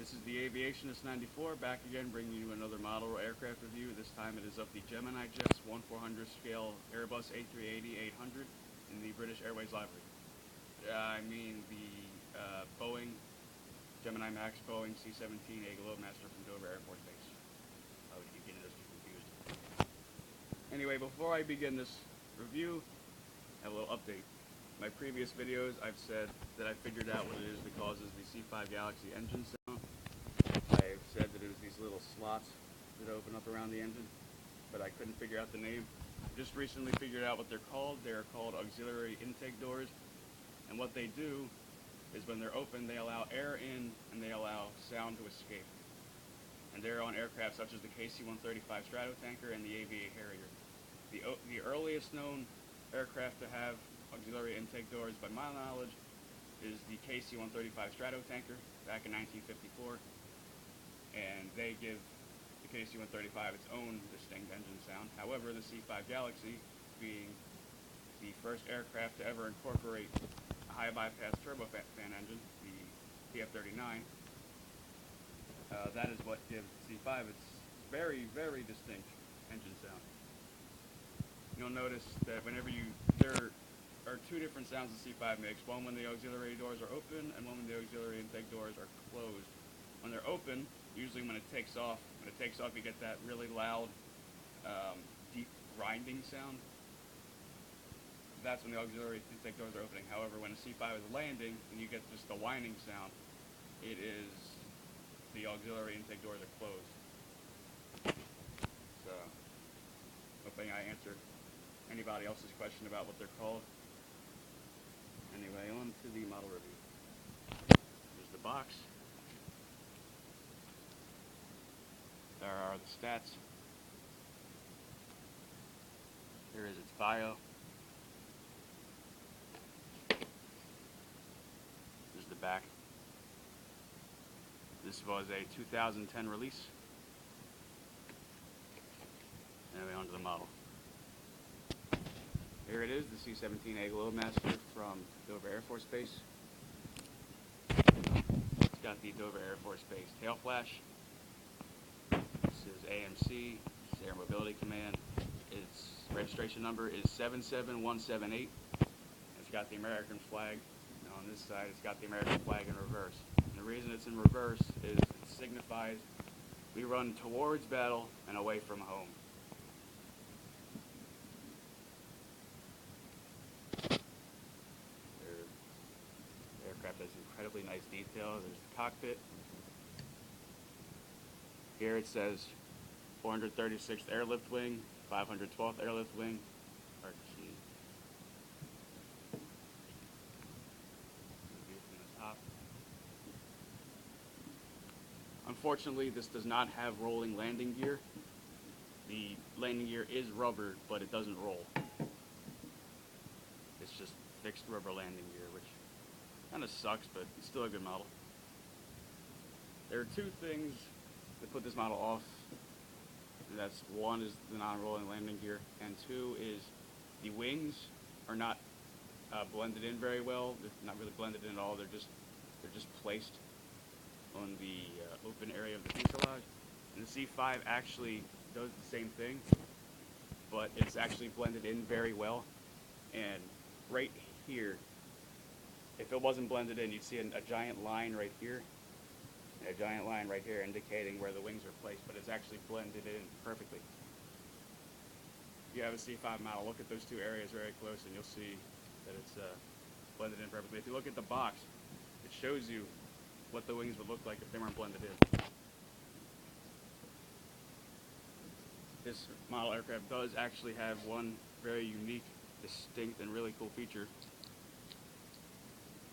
this is the Aviationist 94, back again bringing you another model aircraft review. This time it is of the Gemini jets, 1/400 scale Airbus A380-800 in the British Airways livery. I mean the Boeing, Gemini Max Boeing C-17A Globemaster from Dover Air Force Base. I would keep getting those two confused. Anyway, before I begin this review, I have a little update. In my previous videos, I've said that I figured out what it is that causes the C5 Galaxy engine sound. I've said that it was these little slots that open up around the engine, but I couldn't figure out the name. Just recently figured out what they're called. They are called auxiliary intake doors, and what they do is when they're open, they allow air in and they allow sound to escape. And they're on aircraft such as the KC-135 Stratotanker and the AVA Harrier. The earliest known aircraft to have auxiliary intake doors, by my knowledge, is the KC-135 Stratotanker back in 1954, and they give the KC-135 its own distinct engine sound. However, the C5 Galaxy, being the first aircraft to ever incorporate a high bypass turbofan engine, the PF-39, that is what gives the C5 its very, very distinct engine sound. You'll notice that there are two different sounds the C5 makes, one when the auxiliary doors are open and one when the auxiliary intake doors are closed. When they're open, usually when it takes off you get that really loud, deep grinding sound. That's when the auxiliary intake doors are opening. However, when a C5 is landing and you get just the whining sound, it is the auxiliary intake doors are closed. So, hoping I answered anybody else's question about what they're called. Anyway, on to the model review. Here's the box. There are the stats. Here is its bio. Here's the back. This was a 2010 release. Anyway, on to the model. Here it is, the C-17A Globemaster from Dover Air Force Base. It's got the Dover Air Force Base tail flash. This is AMC, it's Air Mobility Command. Its registration number is 77178. It's got the American flag, and on this side it's got the American flag in reverse. And the reason it's in reverse is it signifies we run towards battle and away from home. Has incredibly nice detail. There's the cockpit. Here it says 436th Airlift Wing, 512th Airlift Wing. View from the top. Unfortunately, this does not have rolling landing gear. The landing gear is rubber, but it doesn't roll. It's just fixed rubber landing gear, which kind of sucks, but it's still a good model. There are two things that put this model off. That's one is the non-rolling landing gear, and two is the wings are not blended in very well. They're not really blended in at all. They're just placed on the open area of the fuselage. And the C5 actually does the same thing, but it's actually blended in very well. And right here, if it wasn't blended in, you'd see a giant line right here, and a giant line right here indicating where the wings are placed, but it's actually blended in perfectly. If you have a C5 model, look at those two areas very close and you'll see that it's blended in perfectly. If you look at the box, it shows you what the wings would look like if they weren't blended in. This model aircraft does actually have one very unique, distinct, and really cool feature.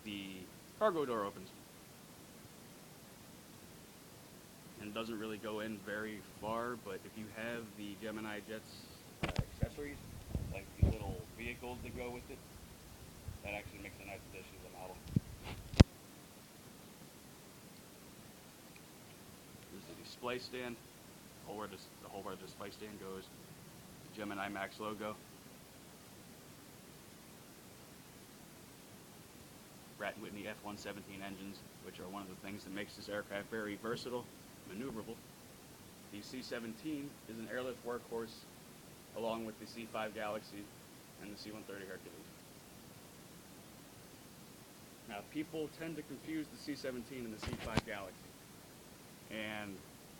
The cargo door opens and doesn't really go in very far, but if you have the Gemini jet's accessories, like the little vehicles that go with it, that actually makes a nice addition to the model. There's the display stand, the whole where the display stand goes, the Gemini Max logo. Pratt & Whitney F-117 engines, which are one of the things that makes this aircraft very versatile, maneuverable. The C-17 is an airlift workhorse along with the C-5 Galaxy and the C-130 Hercules. Now, people tend to confuse the C-17 and the C-5 Galaxy, and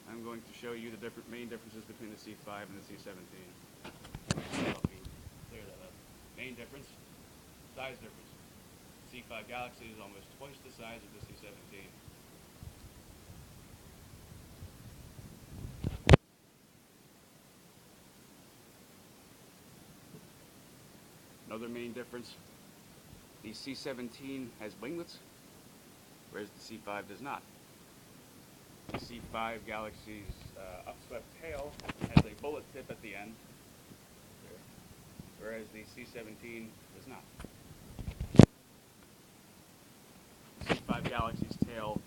I'm going to show you the main differences between the C-5 and the C-17. Let me clear that up. Main difference, size difference. C-5 Galaxy is almost twice the size of the C-17. Another main difference, the C-17 has winglets, whereas the C-5 does not. The C-5 Galaxy's upswept tail has a bullet tip at the end, whereas the C-17 does not. The C-5 Galaxy's tail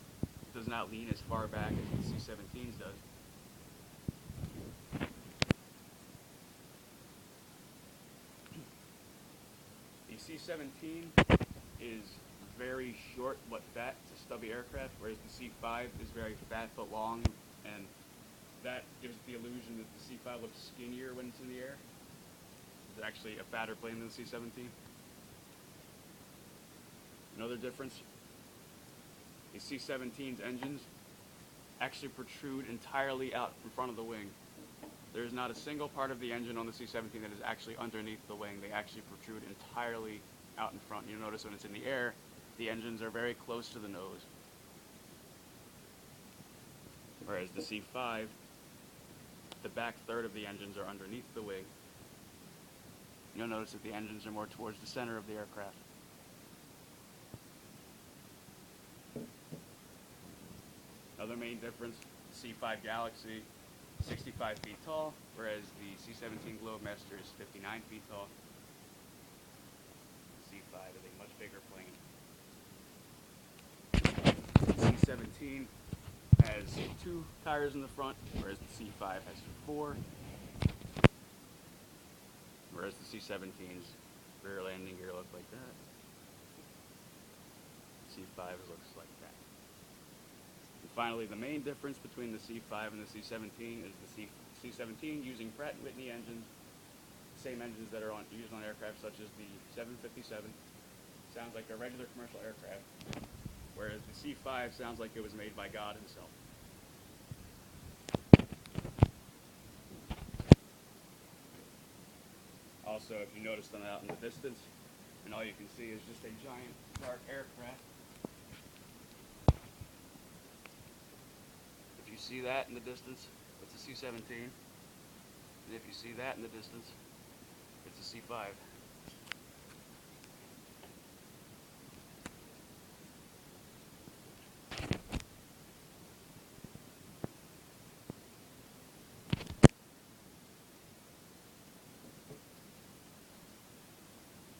does not lean as far back as the C-17's does. The C-17 is very short but fat. It's a stubby aircraft, whereas the C-5 is very fat but long, and that gives the illusion that the C-5 looks skinnier when it's in the air. It's actually a fatter plane than the C-17. Another difference, the C-17's engines actually protrude entirely out in front of the wing. There's not a single part of the engine on the C-17 that is actually underneath the wing. They actually protrude entirely out in front. You'll notice when it's in the air, the engines are very close to the nose. Whereas the C-5, the back third of the engines are underneath the wing. You'll notice that the engines are more towards the center of the aircraft. Another main difference, the C-5 Galaxy, 65 feet tall, whereas the C-17 Globemaster is 59 feet tall. The C-5 is a much bigger plane. The C-17 has 2 tires in the front, whereas the C-5 has 4. Whereas the C-17's rear landing gear looks like that. The C-5 looks like that. And finally, the main difference between the C-5 and the C-17 is the C-17 using Pratt & Whitney engines, same engines that are used on aircraft such as the 757. Sounds like a regular commercial aircraft, whereas the C-5 sounds like it was made by God himself. Also, if you notice them out in the distance, and all you can see is just a giant dark aircraft. If you see that in the distance, it's a C-17. And if you see that in the distance, it's a C-5.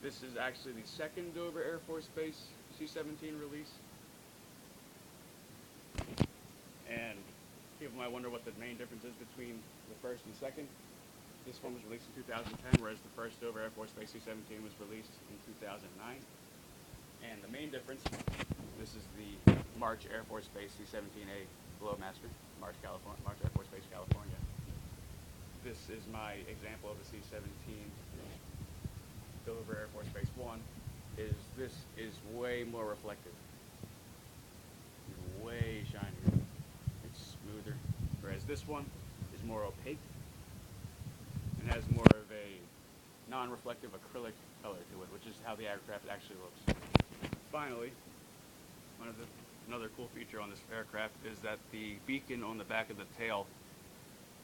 This is actually the second Dover Air Force Base C-17 release. And people might wonder what the main difference is between the first and second. This one was released in 2010, whereas the first Dover Air Force Base C-17 was released in 2009. And the main difference, this is the March Air Force Base C-17A Globemaster, March Air Force Base, California. This is my example of the C-17 Dover Air Force Base 1. This is way more reflective, way shinier. It's smoother, whereas this one is more opaque and has more of a non-reflective acrylic color to it, which is how the aircraft actually looks. Finally, another cool feature on this aircraft is that the beacon on the back of the tail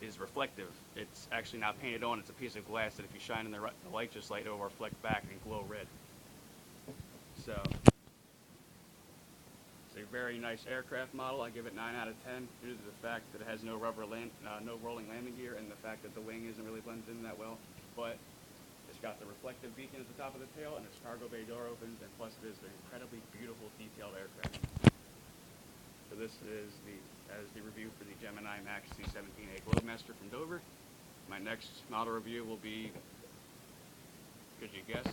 is reflective. It's actually not painted on. It's a piece of glass that if you shine in the light just light, it will reflect back and glow red. So it's a very nice aircraft model. I give it 9 out of 10 due to the fact that it has no no rolling landing gear, and the fact that the wing isn't really blended in that well. But it's got the reflective beacon at the top of the tail, and its cargo bay door opens, and plus it is an incredibly beautiful, detailed aircraft. So this is the review for the Gemini Max C-17A Globemaster from Dover. My next model review will be, could you guess?